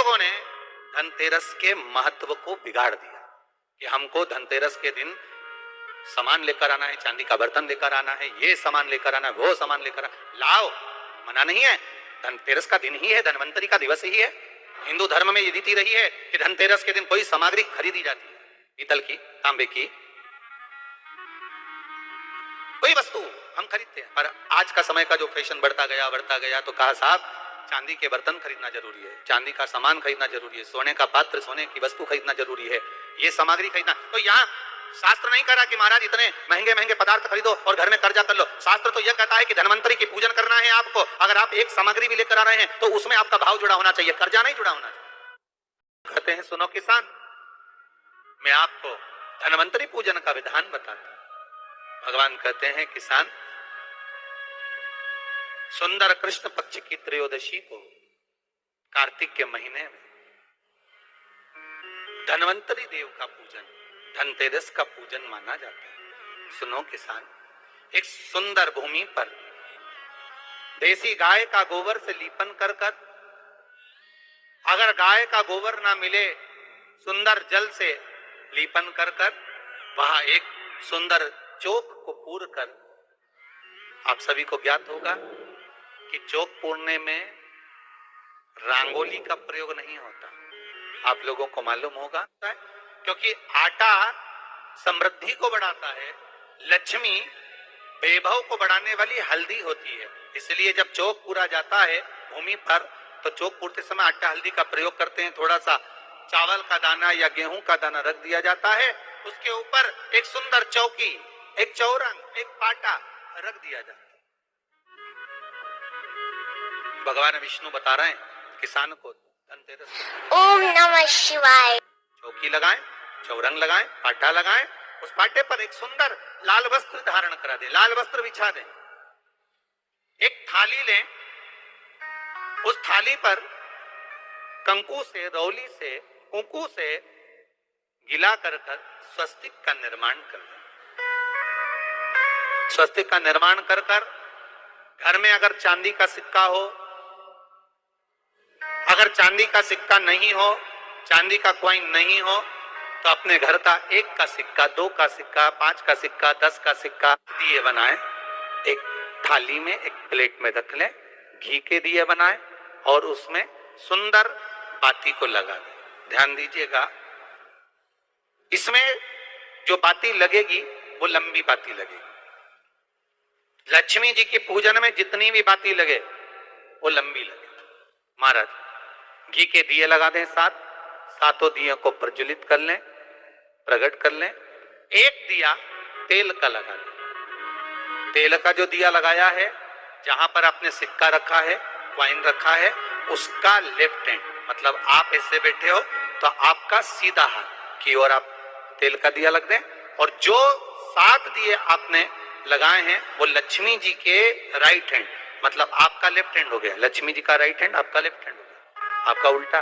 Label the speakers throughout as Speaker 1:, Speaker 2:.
Speaker 1: लोगों ने धनतेरस के महत्व को बिगाड़ दिया कि हमको धनतेरस के दिन सामान लेकर आना है, चांदी का बर्तन लेकर आना है, ये सामान लेकर आना है, वो सामान लेकर आना, लाओ, मना नहीं है। धनतेरस का दिन ही है, धनवंतरी का दिवस ही है। हिंदू धर्म में ये रीति रही है कि धनतेरस के दिन कोई सामग्री खरीदी जाती है, पीतल की, तांबे की, कोई वस्तु हम खरीदते हैं। पर आज का समय का जो फैशन बढ़ता गया तो कहा साहब चांदी के बर्तन खरीदना जरूरी है, चांदी का सामान खरीदना जरूरी है, सोने का पात्र, सोने की वस्तु खरीदना जरूरी है, ये सामग्री खरीदना। तो यहाँ शास्त्र नहीं कह रहा कि महाराज इतने महंगे महंगे पदार्थ खरीदो और घर में कर्जा कर लो। शास्त्र तो यह कहता है कि धनवंतरी की पूजन करना है आपको। अगर आप एक सामग्री भी लेकर आ रहे हैं तो उसमें आपका भाव जुड़ा होना चाहिए, कर्जा नहीं जुड़ा होना चाहिए। कहते हैं सुनो किसान, मैं आपको धनवंतरी पूजन का विधान बताता हूं। भगवान कहते हैं किसान, सुंदर कृष्ण पक्ष की त्रयोदशी को कार्तिक के महीने में धनवंतरी देव का पूजन, धनतेरस का पूजन माना जाता है। सुनो किसान, एक सुंदर भूमि पर देसी गाय का गोबर से लीपन कर कर, अगर गाय का गोबर ना मिले सुंदर जल से लीपन कर कर, वहां एक सुंदर चौक को पूर कर, आप सभी को ज्ञात होगा कि चौक पूरने में रंगोली का प्रयोग नहीं होता। आप लोगों को मालूम होगा, क्योंकि आटा समृद्धि को बढ़ाता है, लक्ष्मी वैभव को बढ़ाने वाली हल्दी होती है। इसलिए जब चौक पूरा जाता है भूमि पर तो चौक पूरते समय आटा हल्दी का प्रयोग करते हैं। थोड़ा सा चावल का दाना या गेहूं का दाना रख दिया जाता है, उसके ऊपर एक सुंदर चौकी, एक चौरंग, एक पाटा रख दिया जाता है। भगवान विष्णु बता रहे हैं किसान को धनतेरस।
Speaker 2: ओम नमः शिवाय।
Speaker 1: चौकी लगाएं, चौरंग लगाएं, पाटा लगाएं, उस पाटे पर एक सुंदर लाल वस्त्र धारण करा दे, लाल वस्त्र बिछा दें। एक थाली लें, उस थाली पर कंकु से, रौली से, कुंकू से गिला कर स्वस्तिक का निर्माण कर दें। स्वस्तिक का निर्माण कर कर घर में अगर चांदी का सिक्का हो, अगर चांदी का सिक्का नहीं हो, चांदी का कॉइन नहीं हो, तो अपने घर का 1 का सिक्का, 2 का सिक्का, 5 का सिक्का, 10 का सिक्का दिए बनाएं, एक थाली में, एक प्लेट में रख लें, घी के दिए बनाएं और उसमें सुंदर बाती को लगा दें। ध्यान दीजिएगा, इसमें जो बाती लगेगी वो लंबी बाती लगेगी। लक्ष्मी जी की पूजन में जितनी भी बाती लगे वो लंबी लगे। महाराज घी के दिए लगा दें, सातों दियों को प्रज्वलित कर लें, प्रकट कर लें। एक दिया तेल का लगा दें। तेल का जो दिया लगाया है, जहां पर आपने सिक्का रखा है, कॉइन रखा है, उसका लेफ्ट हैंड, मतलब आप ऐसे बैठे हो तो आपका सीधा हाथ की ओर आप तेल का दिया लग दें। और जो 7 दिए आपने लगाए हैं वो लक्ष्मी जी के राइट हैंड, मतलब आपका लेफ्ट हैंड हो गया, लक्ष्मी जी का राइट हैंड, आपका लेफ्ट हैंड हो गया, आपका उल्टा।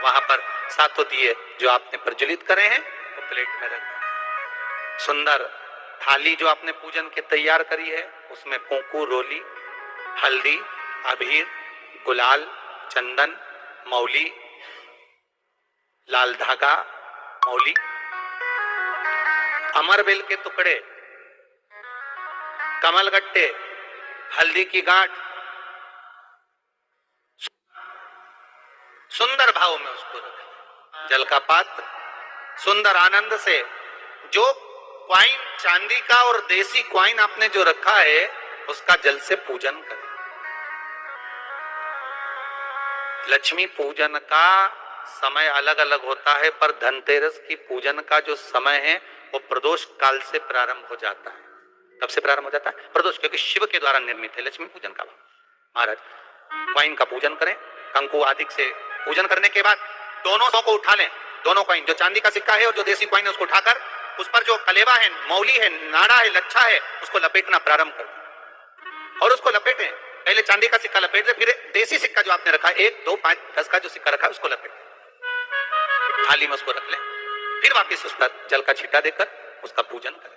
Speaker 1: वहां पर 7 दिए जो आपने प्रज्वलित करे हैं वो प्लेट में रख दें। सुंदर थाली जो आपने पूजन के तैयार करी है उसमें कुंकू, रोली, हल्दी, अबीर, गुलाल, चंदन, मौली, लाल धागा, मौली, अमरबेल के टुकड़े, कमलगट्टे, हल्दी की गांठ, सुंदर भाव में उसको रखें। जल का पात्र सुंदर आनंद से, जो क्वाइन चांदी का और देसी क्वाइन आपने जो रखा है उसका जल से पूजन करें। लक्ष्मी पूजन का समय अलग अलग होता है, पर धनतेरस की पूजन का जो समय है वो प्रदोष काल से प्रारंभ हो जाता है। कब से प्रारंभ हो जाता है? प्रदोष, क्योंकि शिव के द्वारा निर्मित है लक्ष्मी पूजन का। महाराज क्वाइन का पूजन करें, कंकु आदि से पूजन करने के बाद दोनों सौ को उठा लें, दोनों क्वाइन, जो चांदी का सिक्का है और जो देसी क्वाइन है उसको उठाकर उस पर जो कलेवा है, मौली है, नाड़ा है, लच्छा है, उसको लपेटना प्रारंभ कर दें और उसको लपेटें। पहले चांदी का सिक्का लपेट दे, फिर देसी सिक्का जो आपने रखा है 1, 2, 5, 10 का जो सिक्का रखा है उसको लपेट थाली में उसको रख लें। फिर वापस उस पर जल का छींटा देकर उसका पूजन करें।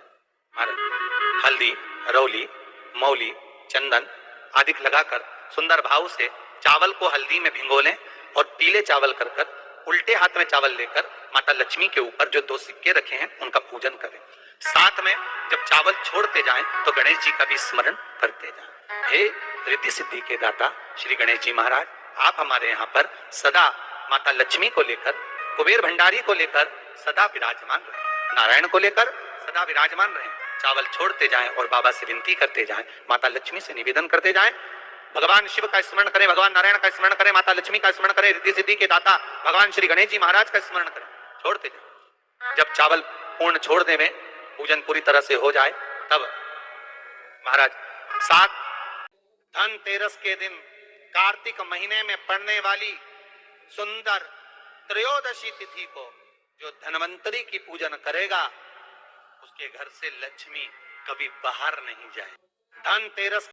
Speaker 1: महाराज हल्दी, रौली, मौली, चंदन आदि लगाकर सुंदर भाव से चावल को हल्दी में भिगो लें, और पीले चावल कर कर उल्टे हाथ में चावल लेकर माता लक्ष्मी के ऊपर जो 2 सिक्के रखे हैं उनका पूजन करें। साथ में जब चावल छोड़ते जाएं तो गणेश जी का भी स्मरण करते जाएं। हे रिद्धि सिद्धि के दाता श्री गणेश जी महाराज, आप हमारे यहाँ पर सदा माता लक्ष्मी को लेकर, कुबेर भंडारी को लेकर सदा विराजमान रहे, नारायण को लेकर सदा विराजमान रहे। चावल छोड़ते जाएं और बाबा से विनती करते जाएं, माता लक्ष्मी से निवेदन करते जाएं। भगवान शिव का स्मरण करें, भगवान नारायण का स्मरण करें, माता लक्ष्मी का स्मरण करें, रिद्धि सिद्धि के दाता भगवान श्री गणेश जी महाराज का स्मरण करें, छोड़ते जाएं। जब चावल पूर्ण छोड़ने में पूजन पूरी तरह से हो जाए तब महाराज 7 धनतेरस के दिन कार्तिक महीने में पड़ने वाली सुंदर त्रयोदशी तिथि को जो धनवंतरी की पूजन करेगा उसके घर से लक्ष्मी कभी बाहर नहीं जाए। धनतेरस